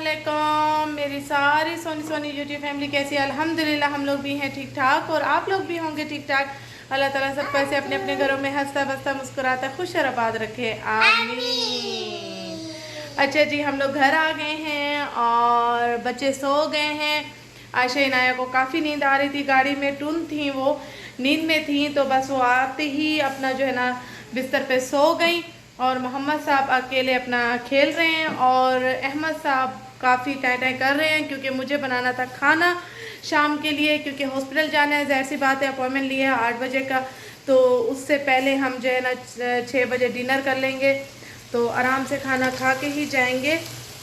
अस्सलामुअलैकुम मेरी सारी सोनी सोनी यूट्यूब फैमिली कैसी है। अल्हम्दुलिल्लाह हम लोग भी हैं ठीक ठाक और आप लोग भी होंगे ठीक ठाक। अल्लाह ताला सबको ऐसे अपने अपने घरों में हंसता बसता मुस्कुराता खुश और आबाद रखे, आमीन। अच्छा जी, हम लोग घर आ गए हैं और बच्चे सो गए हैं। आयशा इनाया को काफ़ी नींद आ रही थी, गाड़ी में टुन थी, वो नींद में थी, तो बस वो आते ही अपना जो है ना बिस्तर पे सो गई और मोहम्मद साहब अकेले अपना खेल रहे हैं और अहमद साहब काफ़ी टाई टाई कर रहे हैं क्योंकि मुझे बनाना था खाना शाम के लिए, क्योंकि हॉस्पिटल जाना है। ज़ाहिर सी बात है, अपॉइंटमेंट लिया है 8 बजे का, तो उससे पहले हम जो है ना 6 बजे डिनर कर लेंगे, तो आराम से खाना खा के ही जाएंगे।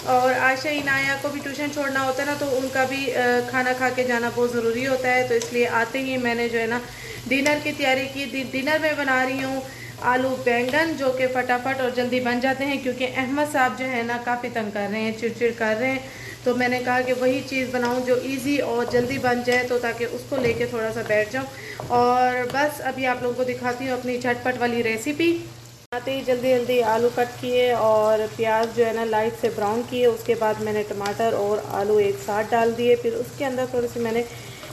और आयशा इनाया को भी ट्यूशन छोड़ना होता है ना, तो उनका भी खाना खा के जाना बहुत ज़रूरी होता है, तो इसलिए आते ही मैंने जो है ना डिनर की तैयारी की। डिनर में बना रही हूँ आलू बैंगन, जो कि फटाफट और जल्दी बन जाते हैं, क्योंकि अहमद साहब जो है ना काफ़ी तंग कर रहे हैं, चिड़चिड़ कर रहे हैं, तो मैंने कहा कि वही चीज़ बनाऊं जो इजी और जल्दी बन जाए, तो ताकि उसको लेके थोड़ा सा बैठ जाऊं। और बस अभी आप लोगों को दिखाती हूँ अपनी झटपट वाली रेसिपी। आते ही जल्दी जल्दी आलू कट किए और प्याज जो है ना लाइट से ब्राउन किए, उसके बाद मैंने टमाटर और आलू एक साथ डाल दिए। फिर उसके अंदर थोड़ी सी मैंने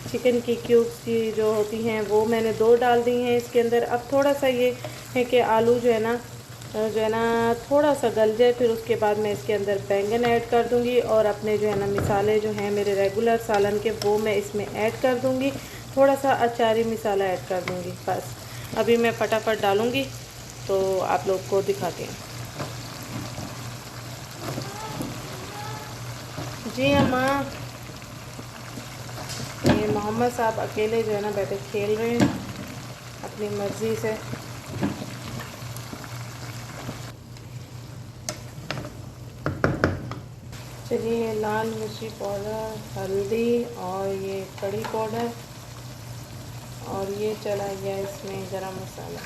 चिकन की क्यूब्स की जो होती हैं वो मैंने 2 डाल दी हैं इसके अंदर। अब थोड़ा सा ये है कि आलू जो है ना थोड़ा सा गल जाए, फिर उसके बाद मैं इसके अंदर बैंगन ऐड कर दूंगी और अपने जो है ना मिसाले जो हैं मेरे रेगुलर सालन के, वो मैं इसमें ऐड कर दूंगी। थोड़ा सा अचारी मिसाला ऐड कर दूंगी। बस अभी मैं फटाफट डालूंगी तो आप लोग को दिखाते हैं। जी अम्मा, ये मोहम्मद साहब अकेले जो है ना बैठे खेल रहे हैं अपनी मर्ज़ी से। चलिए, लाल मिर्ची पाउडर, हल्दी और ये कड़ी पाउडर, और ये चला गया इसमें गरम मसाला।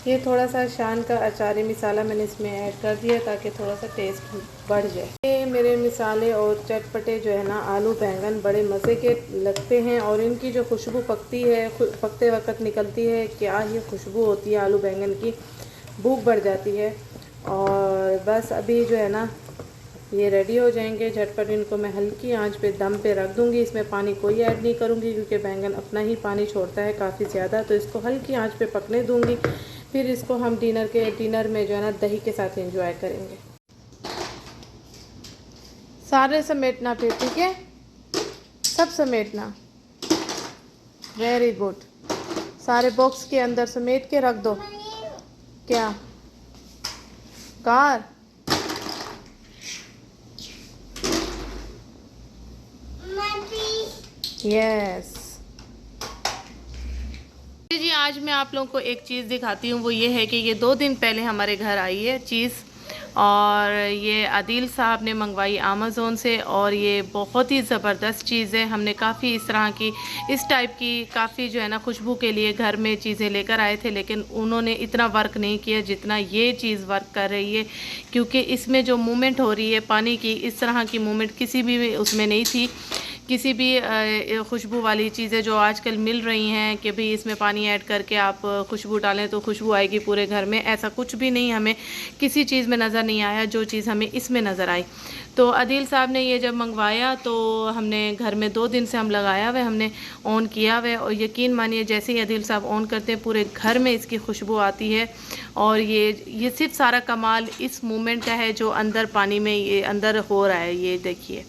ये थोड़ा सा शान का अचारी मिसाला मैंने इसमें ऐड कर दिया ताकि थोड़ा सा टेस्ट बढ़ जाए। ये मेरे मिसाले और चटपटे जो है ना आलू बैंगन बड़े मज़े के लगते हैं, और इनकी जो खुशबू पकती है, पकते वक्त निकलती है, क्या ये खुशबू होती है आलू बैंगन की, भूख बढ़ जाती है। और बस अभी जो है ना ये रेडी हो जाएंगे झटपट। इनको मैं हल्की आंच पे दम पे रख दूंगी, इसमें पानी कोई ऐड नहीं करूंगी क्योंकि बैंगन अपना ही पानी छोड़ता है काफ़ी ज़्यादा, तो इसको हल्की आंच पे पकने दूंगी। फिर इसको हम डिनर में जो है ना दही के साथ एंजॉय करेंगे। सारे समेटना फिर, ठीक है, सब समेटना। वेरी गुड, सारे बॉक्स के अंदर समेट के रख दो। क्या कार? यस जी, आज मैं आप लोगों को एक चीज़ दिखाती हूँ। वो ये है कि ये 2 दिन पहले हमारे घर आई है चीज़, और ये आदिल साहब ने मंगवाई अमेज़ोन से, और ये बहुत ही ज़बरदस्त चीज़ है। हमने काफ़ी इस तरह की, इस टाइप की काफ़ी जो है ना खुशबू के लिए घर में चीज़ें लेकर आए थे, लेकिन उन्होंने इतना वर्क नहीं किया जितना ये चीज़ वर्क कर रही है, क्योंकि इसमें जो मूवमेंट हो रही है पानी की, इस तरह की मूवमेंट किसी भी उसमें नहीं थी। किसी भी खुशबू वाली चीज़ें जो आजकल मिल रही हैं कि भाई इसमें पानी ऐड करके आप खुशबू डालें तो खुशबू आएगी पूरे घर में, ऐसा कुछ भी नहीं हमें किसी चीज़ में नज़र नहीं आया जो चीज़ हमें इसमें नज़र आई। तो आदिल साहब ने ये जब मंगवाया तो हमने घर में 2 दिन से हम लगाया हुआ, हमने ऑन किया हुआ, और यकीन मानिए जैसे ही आदिल साहब ऑन करते हैं पूरे घर में इसकी खुशबू आती है। और ये सिर्फ सारा कमाल इस मूवमेंट का है जो अंदर पानी में ये अंदर हो रहा है। ये देखिए,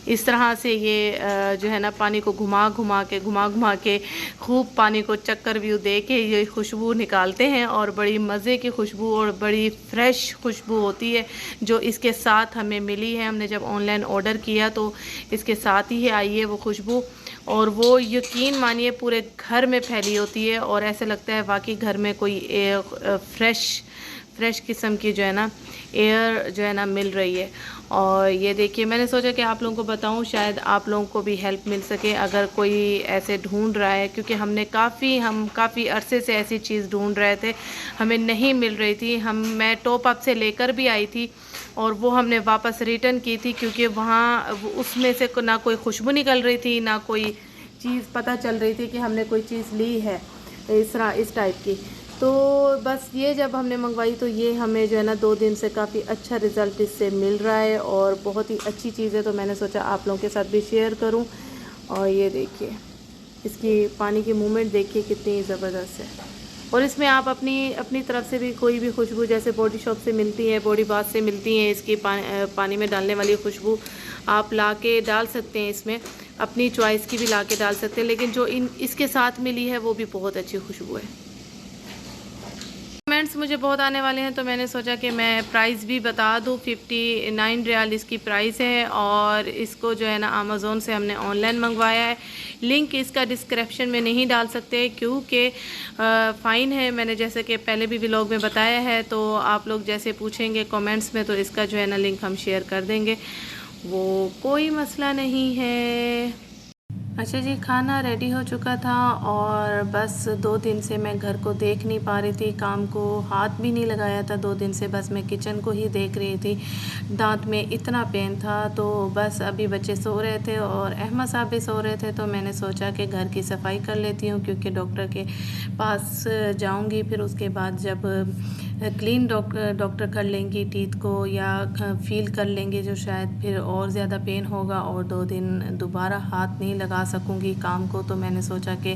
इस तरह से ये जो है ना पानी को घुमा घुमा के खूब पानी को चक्कर व्यू दे के ये खुशबू निकालते हैं, और बड़ी मज़े की खुशबू और बड़ी फ्रेश खुशबू होती है जो इसके साथ हमें मिली है। हमने जब ऑनलाइन ऑर्डर किया तो इसके साथ ही आई है वो खुशबू, और वो यकीन मानिए पूरे घर में फैली होती है, और ऐसे लगता है वाकई घर में कोई फ्रेश किस्म की जो है ना एयर जो है ना मिल रही है। और ये देखिए, मैंने सोचा कि आप लोगों को बताऊं, शायद आप लोगों को भी हेल्प मिल सके अगर कोई ऐसे ढूंढ रहा है, क्योंकि हम काफ़ी अरसे से ऐसी चीज़ ढूंढ रहे थे, हमें नहीं मिल रही थी। मैं टॉप अप से लेकर भी आई थी और वो हमने वापस रिटर्न की थी, क्योंकि वहाँ उसमें से ना कोई खुशबू निकल रही थी, ना कोई चीज़ पता चल रही थी कि हमने कोई चीज़ ली है इस टाइप की। तो बस ये जब हमने मंगवाई तो ये हमें जो है ना 2 दिन से काफ़ी अच्छा रिज़ल्ट इससे मिल रहा है और बहुत ही अच्छी चीज़ है। तो मैंने सोचा आप लोगों के साथ भी शेयर करूं। और ये देखिए इसकी पानी की मूवमेंट देखिए कितनी ज़बरदस्त है। और इसमें आप अपनी अपनी तरफ से भी कोई भी खुशबू जैसे बॉडी शॉप से मिलती है, बॉडी बाथ से मिलती है, इसकी पानी में डालने वाली खुशबू आप ला के डाल सकते हैं। इसमें अपनी चॉइस की भी ला के डाल सकते हैं, लेकिन जो इसके साथ मिली है वो भी बहुत अच्छी खुशबू है। कमेंट्स मुझे बहुत आने वाले हैं तो मैंने सोचा कि मैं प्राइस भी बता दूं। 59 रियाल इसकी प्राइस है और इसको जो है ना अमेज़ोन से हमने ऑनलाइन मंगवाया है। लिंक इसका डिस्क्रिप्शन में नहीं डाल सकते क्योंकि फ़ाइन है। मैंने जैसे कि पहले भी व्लॉग में बताया है, तो आप लोग जैसे पूछेंगे कमेंट्स में तो इसका जो है ना लिंक हम शेयर कर देंगे, वो कोई मसला नहीं है। अच्छा जी, खाना रेडी हो चुका था और बस 2 दिन से मैं घर को देख नहीं पा रही थी, काम को हाथ भी नहीं लगाया था 2 दिन से, बस मैं किचन को ही देख रही थी। दांत में इतना पेन था तो बस अभी बच्चे सो रहे थे और अहमद साहब भी सो रहे थे, तो मैंने सोचा कि घर की सफाई कर लेती हूँ क्योंकि डॉक्टर के पास जाऊँगी। फिर उसके बाद जब क्लीन डॉक्टर कर लेंगी टीथ को या फील कर लेंगे जो शायद फिर और ज़्यादा पेन होगा और 2 दिन दोबारा हाथ नहीं लगा सकूँगी काम को। तो मैंने सोचा कि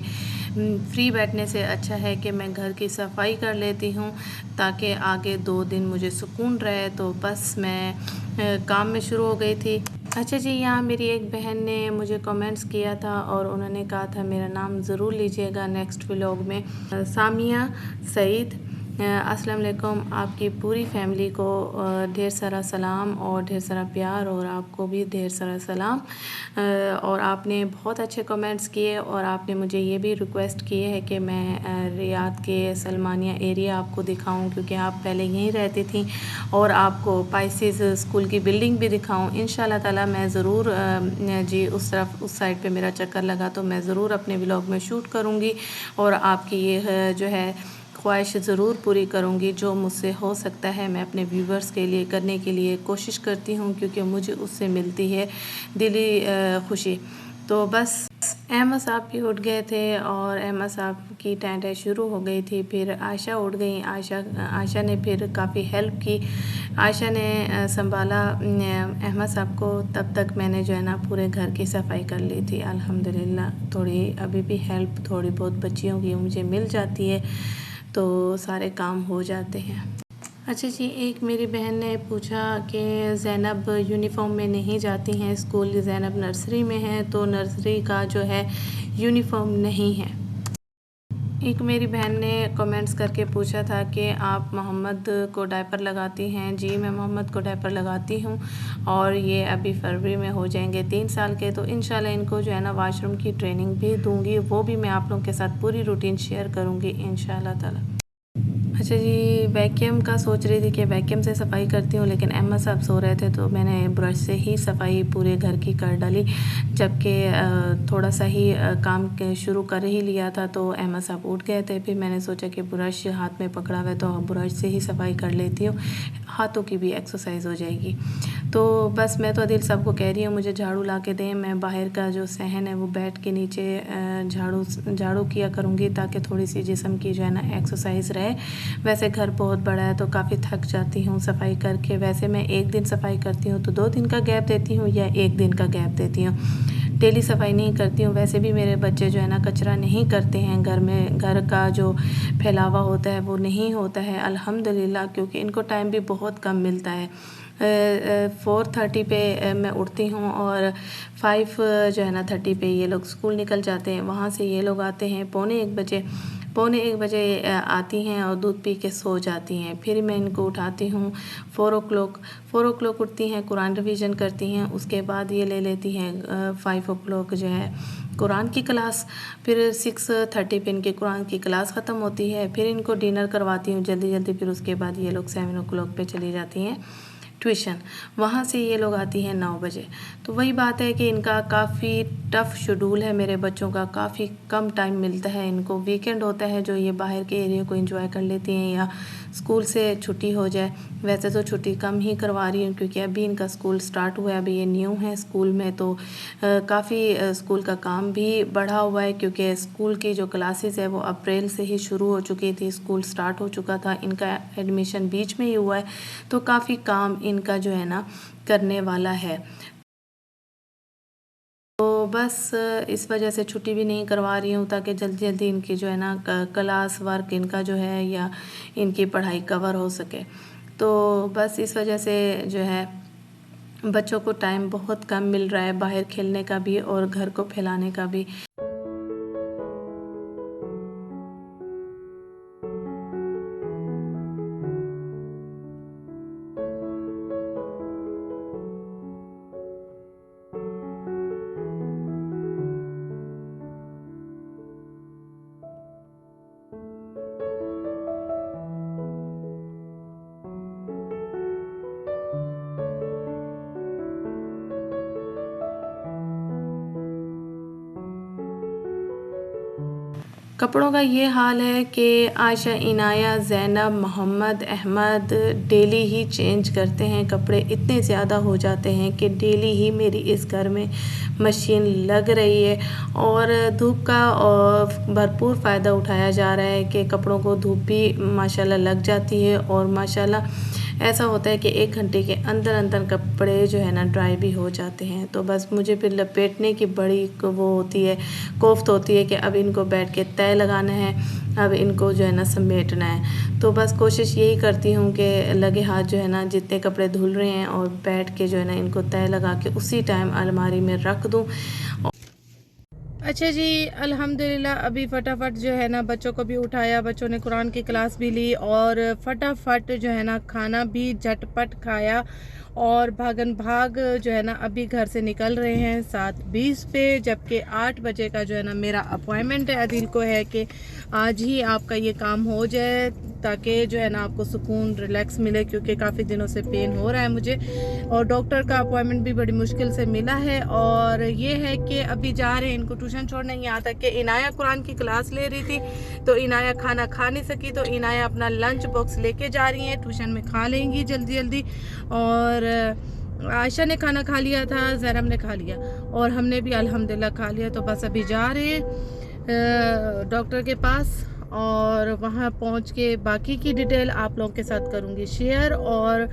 फ्री बैठने से अच्छा है कि मैं घर की सफाई कर लेती हूँ ताकि आगे 2 दिन मुझे सुकून रहे। तो बस मैं काम में शुरू हो गई थी। अच्छा जी, यहाँ मेरी एक बहन ने मुझे कमेंट्स किया था और उन्होंने कहा था मेरा नाम ज़रूर लीजिएगा नेक्स्ट व्लॉग में। सामिया सईद, अस्सलाम वालेकुम। आपकी पूरी फैमिली को ढेर सारा सलाम और ढेर सारा प्यार, और आपको भी ढेर सारा सलाम। और आपने बहुत अच्छे कमेंट्स किए और आपने मुझे ये भी रिक्वेस्ट की है कि मैं रियाद के सलमानिया एरिया आपको दिखाऊं क्योंकि आप पहले यहीं रहती थी, और आपको पाइसेस स्कूल की बिल्डिंग भी दिखाऊं। इंशाल्लाह ताला मैं ज़रूर जी उस तरफ उस साइड पे मेरा चक्कर लगा तो मैं ज़रूर अपने व्लॉग में शूट करूँगी और आपकी ये जो है ख्वाहिश ज़रूर पूरी करूँगी। जो मुझसे हो सकता है मैं अपने व्यूवर्स के लिए करने के लिए कोशिश करती हूँ क्योंकि मुझे उससे मिलती है दिली खुशी। तो बस अहमद साहब भी उठ गए थे और अहमद साहब की टाइम शुरू हो गई थी। फिर आयशा उठ गई। आयशा ने फिर काफ़ी हेल्प की। आयशा ने संभाला अहमद साहब को। तब तक मैंने जो है ना पूरे घर की सफाई कर ली थी अल्हम्दुलिल्लाह। थोड़ी अभी भी हेल्प थोड़ी बहुत बच्चियों की मुझे मिल जाती है तो सारे काम हो जाते हैं। अच्छा जी, एक मेरी बहन ने पूछा कि ज़ैनब यूनिफ़ॉर्म में नहीं जाती हैं स्कूल, ज़ैनब नर्सरी में है तो नर्सरी का जो है यूनिफ़ॉर्म नहीं है। एक मेरी बहन ने कमेंट्स करके पूछा था कि आप मोहम्मद को डायपर लगाती हैं। जी मैं मोहम्मद को डायपर लगाती हूँ और ये अभी फरवरी में हो जाएंगे 3 साल के, तो इंशाल्लाह इनको जो है ना वाशरूम की ट्रेनिंग भी दूँगी, वो भी मैं आप लोगों के साथ पूरी रूटीन शेयर करूँगी इंशाल्लाह ताला। अच्छा जी, वैक्यूम का सोच रही थी कि वैक्यूम से सफाई करती हूँ, लेकिन अहमद साहब सो रहे थे तो मैंने ब्रश से ही सफाई पूरे घर की कर डाली। जबकि थोड़ा सा ही काम शुरू कर ही लिया था तो अहमद साहब उठ गए थे। फिर मैंने सोचा कि ब्रश हाथ में पकड़ा हुआ है तो ब्रश से ही सफाई कर लेती हूँ, हाथों की भी एक्सरसाइज हो जाएगी। तो बस मैं तो अदिल साहब को कह रही हूँ मुझे झाड़ू ला के दें, मैं बाहर का जो सहन है वो बैठ के नीचे झाड़ू किया करूँगी ताकि थोड़ी सी जिस्म की जो है ना एक्सरसाइज रहे। वैसे घर बहुत बड़ा है तो काफ़ी थक जाती हूँ सफाई करके। वैसे मैं 1 दिन सफाई करती हूँ तो 2 दिन का गैप देती हूँ या 1 दिन का गैप देती हूँ, डेली सफाई नहीं करती हूँ। वैसे भी मेरे बच्चे जो है ना कचरा नहीं करते हैं घर में, घर का जो फैलावा होता है वो नहीं होता है अल्हम्दुलिल्लाह, क्योंकि इनको टाइम भी बहुत कम मिलता है। 4:30 पे मैं उठती हूँ और 5 जो है ना 30 पे ये लोग स्कूल निकल जाते हैं। वहाँ से ये लोग आते हैं पौने 1 बजे आती हैं और दूध पी के सो जाती हैं। फिर मैं इनको उठाती हूँ 4 o'clock उठती हैं, कुरान रिवीजन करती हैं। उसके बाद ये ले लेती हैं 5 o'clock जो है कुरान की क्लास। फिर 6:30 पे इनकी कुरान की क्लास ख़त्म होती है। फिर इनको डिनर करवाती हूँ जल्दी जल्दी। फिर उसके बाद ये लोग 7 o'clock पे चली जाती हैं ट्यूशन, वहाँ से ये लोग आती हैं 9 बजे। तो वही बात है कि इनका काफ़ी टफ़ शेड्यूल है, मेरे बच्चों का काफ़ी कम टाइम मिलता है इनको। वीकेंड होता है जो ये बाहर के एरिया को एंजॉय कर लेती हैं या स्कूल से छुट्टी हो जाए। वैसे तो छुट्टी कम ही करवा रही हूँ क्योंकि अभी इनका स्कूल स्टार्ट हुआ है, अभी ये न्यू है स्कूल में, तो काफ़ी स्कूल का काम भी बढ़ा हुआ है क्योंकि स्कूल की जो क्लासेस है वो अप्रैल से ही शुरू हो चुकी थी, स्कूल स्टार्ट हो चुका था, इनका एडमिशन बीच में ही हुआ है, तो काफ़ी काम इनका जो है ना करने वाला है। तो बस इस वजह से छुट्टी भी नहीं करवा रही हूँ ताकि जल्दी जल्दी इनकी जो है ना क्लास वर्क इनका जो है या इनकी पढ़ाई कवर हो सके। तो बस इस वजह से जो है बच्चों को टाइम बहुत कम मिल रहा है बाहर खेलने का भी और घर को फैलाने का भी। कपड़ों का ये हाल है कि आयशा, इनाया, ज़ैनब, मोहम्मद, अहमद डेली ही चेंज करते हैं कपड़े। इतने ज़्यादा हो जाते हैं कि डेली ही मेरी इस घर में मशीन लग रही है और धूप का भरपूर फ़ायदा उठाया जा रहा है कि कपड़ों को धूप भी माशाल्लाह लग जाती है और माशाल्लाह ऐसा होता है कि 1 घंटे के अंदर अंदर कपड़े जो है ना ड्राई भी हो जाते हैं। तो बस मुझे फिर लपेटने की बड़ी वो होती है, कोफ्त होती है कि अब इनको बैठ के तय लगाना है, अब इनको जो है ना समेटना है। तो बस कोशिश यही करती हूँ कि लगे हाथ जो है ना जितने कपड़े धुल रहे हैं और बैठ के जो है ना इनको तय लगा के उसी टाइम अलमारी में रख दूँ। अच्छा जी, अल्हम्दुलिल्लाह अभी फटाफट जो है ना बच्चों को भी उठाया, बच्चों ने कुरान की क्लास भी ली और फटाफट जो है ना खाना भी झटपट खाया और भागन भाग जो है ना अभी घर से निकल रहे हैं 7:20 पे, जबकि 8 बजे का जो है ना मेरा अपॉइंटमेंट है। अदिल को है कि आज ही आपका ये काम हो जाए ताकि जो है ना आपको सुकून रिलैक्स मिले क्योंकि काफ़ी दिनों से पेन हो रहा है मुझे और डॉक्टर का अपॉइंटमेंट भी बड़ी मुश्किल से मिला है। और ये है कि अभी जा रहे हैं इनको ट्यूशन छोड़ने। यहाँ तक कि इनाया कुरान की क्लास ले रही थी तो इनाया खाना खा नहीं सकी, तो इनाया अपना लंच बॉक्स लेके जा रही है, ट्यूशन में खा लेंगी जल्दी जल्दी। और आयशा ने खाना खा लिया था, ज़ैनब ने खा लिया और हमने भी अल्हम्दुलिल्लाह खा लिया। तो बस अभी जा रहे हैं डॉक्टर के पास और वहाँ पहुँच के बाकी की डिटेल आप लोगों के साथ करूँगी शेयर। और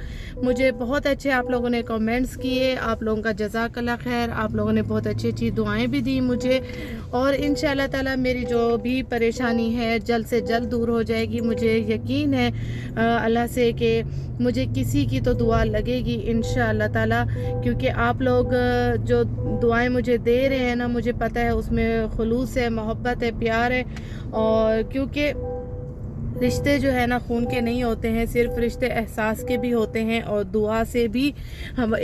मुझे बहुत अच्छे आप लोगों ने कमेंट्स किए, आप लोगों का जज़ाकल्लाह खैर, आप लोगों ने बहुत अच्छी अच्छी दुआएं भी दी मुझे और इंशाल्लाह ताला मेरी जो भी परेशानी है जल्द से जल्द दूर हो जाएगी। मुझे यकीन है अल्लाह से कि मुझे किसी की तो दुआ लगेगी इंशाल्लाह ताला, क्योंकि आप लोग जो दुआएं मुझे दे रहे हैं ना, मुझे पता है उसमें खुलूस है, मोहब्बत है, प्यार है। और क्योंकि रिश्ते जो है ना खून के नहीं होते हैं, सिर्फ रिश्ते एहसास के भी होते हैं और दुआ से भी हम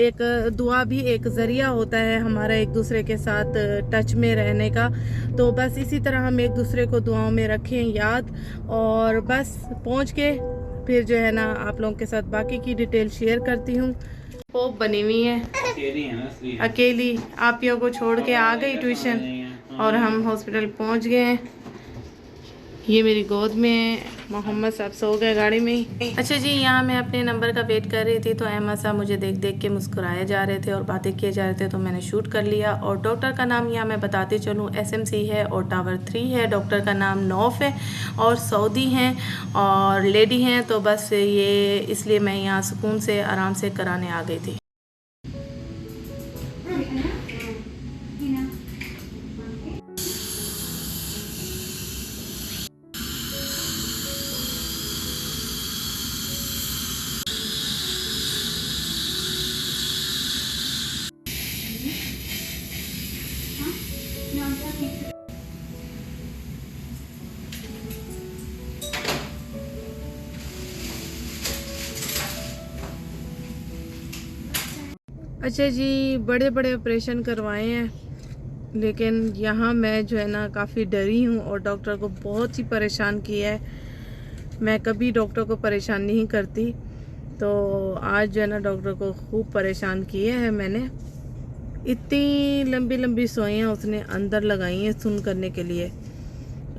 दुआ भी एक ज़रिया होता है हमारा एक दूसरे के साथ टच में रहने का। तो बस इसी तरह हम एक दूसरे को दुआओं में रखें याद। और बस पहुंच के फिर जो है ना आप लोगों के साथ बाकी की डिटेल शेयर करती हूँ। पोप बनी हुई है, अकेली आपियों को छोड़ के आ गई ट्यूशन और हम हॉस्पिटल पहुँच गए हैं। ये मेरी गोद में मोहम्मद साहब सो गए गाड़ी में ही। अच्छा जी, यहाँ मैं अपने नंबर का वेट कर रही थी तो अहमद साहब मुझे देख देख के मुस्कुराए जा रहे थे और बातें किए जा रहे थे, तो मैंने शूट कर लिया। और डॉक्टर का नाम यहाँ मैं बताते चलूँ SMC है और टावर 3 है। डॉक्टर का नाम नौफ है और सऊदी हैं और लेडी हैं। तो बस ये इसलिए मैं यहाँ सुकून से आराम से कराने आ गई थी। अच्छा जी, बड़े बड़े ऑपरेशन करवाए हैं लेकिन यहाँ मैं जो है ना काफ़ी डरी हूँ और डॉक्टर को बहुत ही परेशान किया है। मैं कभी डॉक्टर को परेशान नहीं करती तो आज जो है ना डॉक्टर को खूब परेशान किए हैं मैंने। इतनी लंबी लंबी सुइयाँ उसने अंदर लगाई हैं सुन करने के लिए,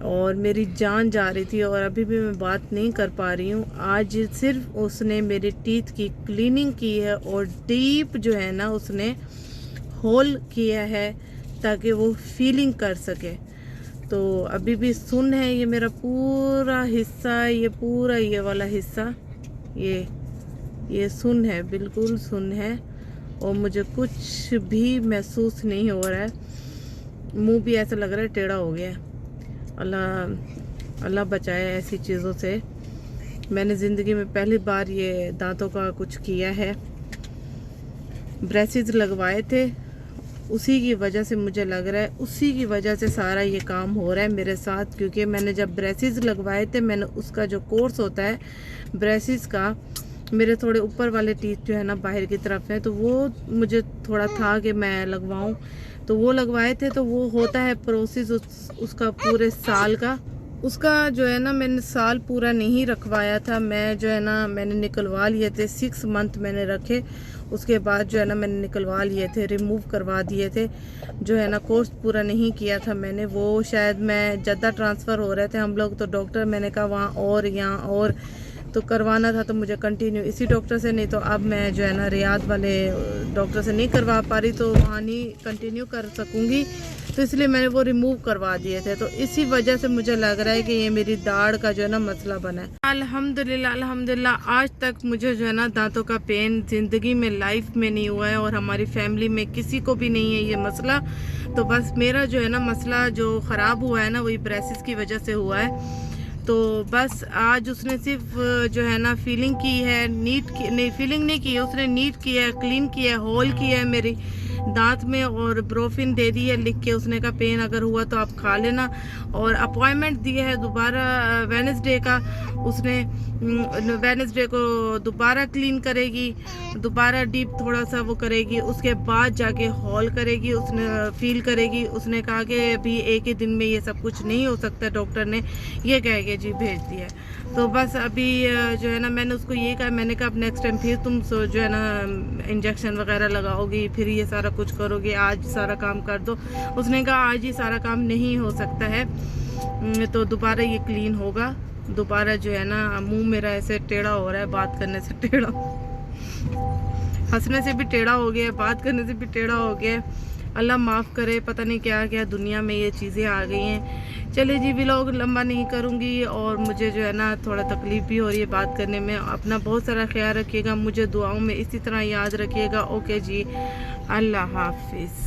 और मेरी जान जा रही थी और अभी भी मैं बात नहीं कर पा रही हूँ। आज सिर्फ उसने मेरे टीथ की क्लीनिंग की है और डीप जो है ना उसने होल किया है ताकि वो फीलिंग कर सके। तो अभी भी सुन है ये मेरा पूरा हिस्सा, ये पूरा ये वाला हिस्सा, ये सुन है, बिल्कुल सुन है, और मुझे कुछ भी महसूस नहीं हो रहा है। मुंह भी ऐसा लग रहा है टेढ़ा हो गया है। अल्लाह बचाए ऐसी चीज़ों से। मैंने ज़िंदगी में पहली बार ये दांतों का कुछ किया है। ब्रेसेस लगवाए थे, उसी की वजह से मुझे लग रहा है, उसी की वजह से सारा ये काम हो रहा है मेरे साथ। क्योंकि मैंने जब ब्रेसेस लगवाए थे, मैंने उसका जो कोर्स होता है ब्रेसेस का, मेरे थोड़े ऊपर वाले टीथ जो है ना बाहर की तरफ है, तो वो मुझे थोड़ा था कि मैं लगवाऊं, तो वो लगवाए थे। तो वो होता है प्रोसेस उसका पूरे साल का। उसका जो है ना मैंने साल पूरा नहीं रखवाया था, मैं जो है ना मैंने निकलवा लिए थे। 6 मंथ मैंने रखे, उसके बाद जो है ना मैंने निकलवा लिए थे, रिमूव करवा दिए थे। जो है ना कोर्स पूरा नहीं किया था मैंने। वो शायद मैं जद्दा ट्रांसफ़र हो रहे थे हम लोग, तो डॉक्टर मैंने कहा वहाँ और यहाँ और तो करवाना था, तो मुझे कंटिन्यू इसी डॉक्टर से, नहीं तो अब मैं जो है ना रियाद वाले डॉक्टर से नहीं करवा पा रही, तो वहाँ नहीं कंटिन्यू कर सकूँगी, तो इसलिए मैंने वो रिमूव करवा दिए थे। तो इसी वजह से मुझे लग रहा है कि ये मेरी दाढ़ का जो है ना मसला बना है। अल्हम्दुलिल्लाह अल्हम्दुलिल्लाह आज तक मुझे जो है ना दांतों का पेन ज़िंदगी में लाइफ में नहीं हुआ है, और हमारी फैमिली में किसी को भी नहीं है ये मसला। तो बस मेरा जो है ना मसला जो ख़राब हुआ है ना वही ब्रेसेस की वजह से हुआ है। तो बस आज उसने सिर्फ जो है ना फीलिंग की है, नीट की नहीं, फीलिंग नहीं की है उसने, नीट किया है, क्लीन किया है, होल किया है मेरी दांत में, और ब्रोफिन दे दी है लिख के। उसने कहा पेन अगर हुआ तो आप खा लेना, और अपॉइंटमेंट दिया है दोबारा वेडनेसडे का। उसने वेडनेसडे को दोबारा क्लीन करेगी, दोबारा डीप थोड़ा सा वो करेगी, उसके बाद जाके हॉल करेगी, उसने फील करेगी। उसने कहा कि अभी एक ही दिन में ये सब कुछ नहीं हो सकता, डॉक्टर ने ये कह के जी भेज दिया है। तो बस अभी जो है ना मैंने उसको ये कहा, मैंने कहा अब नेक्स्ट टाइम फिर तुम जो है ना इंजेक्शन वगैरह लगाओगी, फिर ये सारा कुछ करोगे, आज सारा काम कर दो। उसने कहा आज ही सारा काम नहीं हो सकता है, तो दोबारा ये क्लीन होगा। दोबारा जो है ना मुंह मेरा ऐसे टेढ़ा हो रहा है, बात करने से टेढ़ा, हंसने से भी टेढ़ा हो गया, बात करने से भी टेढ़ा हो गया। अल्लाह माफ़ करे, पता नहीं क्या क्या दुनिया में ये चीज़ें आ गई हैं। चलिए जी व्लॉग लंबा नहीं करूँगी, और मुझे जो है ना थोड़ा तकलीफ़ भी हो रही है बात करने में। अपना बहुत सारा ख्याल रखिएगा, मुझे दुआओं में इसी तरह याद रखिएगा। ओके जी, अल्लाह हाफिज़।